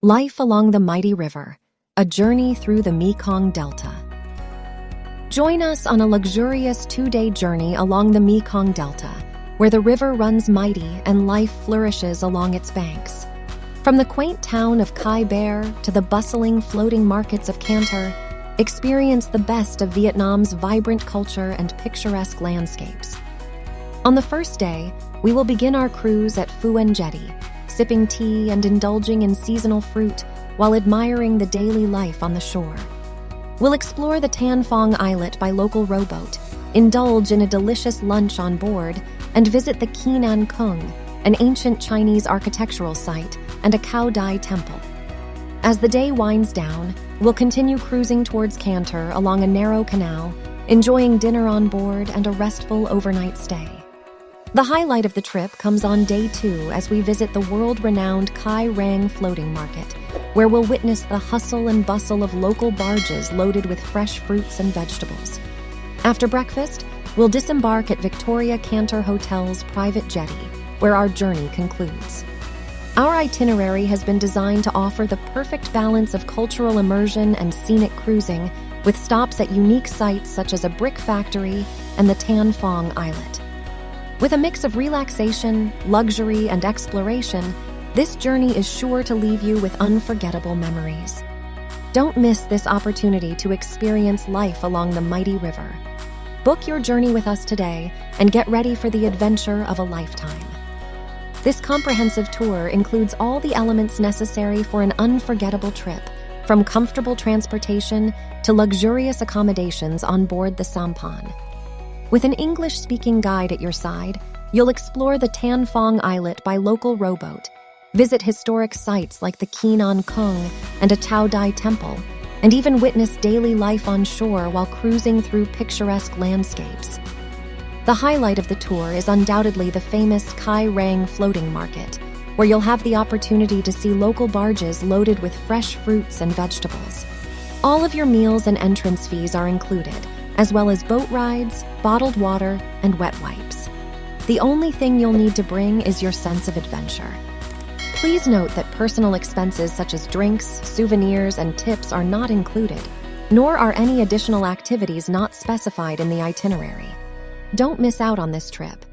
Life along the mighty river, a journey through the Mekong Delta. Join us on a luxurious 2-day journey along the Mekong Delta, where the river runs mighty and life flourishes along its banks. From the quaint town of Cai Rang to the bustling floating markets of Canton, experience the best of Vietnam's vibrant culture and picturesque landscapes. On the first day, we will begin our cruise at Phu An Jetty, sipping tea and indulging in seasonal fruit while admiring the daily life on the shore. We'll explore the Tan Phong islet by local rowboat, indulge in a delicious lunch on board, and visit the Kien An Kung, an ancient Chinese architectural site, and a Cao Dai temple. As the day winds down, we'll continue cruising towards Canton along a narrow canal, enjoying dinner on board and a restful overnight stay. The highlight of the trip comes on day 2 as we visit the world-renowned Cai Rang Floating Market, where we'll witness the hustle and bustle of local barges loaded with fresh fruits and vegetables. After breakfast, we'll disembark at Victoria Cantor Hotel's private jetty, where our journey concludes. Our itinerary has been designed to offer the perfect balance of cultural immersion and scenic cruising, with stops at unique sites such as a brick factory and the Tan Phong islet. With a mix of relaxation, luxury, and exploration, this journey is sure to leave you with unforgettable memories. Don't miss this opportunity to experience life along the mighty river. Book your journey with us today and get ready for the adventure of a lifetime. This comprehensive tour includes all the elements necessary for an unforgettable trip, from comfortable transportation to luxurious accommodations on board the sampan. With an English-speaking guide at your side, you'll explore the Tan Phong islet by local rowboat, visit historic sites like the Kien An Kung and a Cao Dai temple, and even witness daily life on shore while cruising through picturesque landscapes. The highlight of the tour is undoubtedly the famous Cai Rang Floating Market, where you'll have the opportunity to see local barges loaded with fresh fruits and vegetables. All of your meals and entrance fees are included, as well as boat rides, bottled water, and wet wipes. The only thing you'll need to bring is your sense of adventure. Please note that personal expenses such as drinks, souvenirs, and tips are not included, nor are any additional activities not specified in the itinerary. Don't miss out on this trip.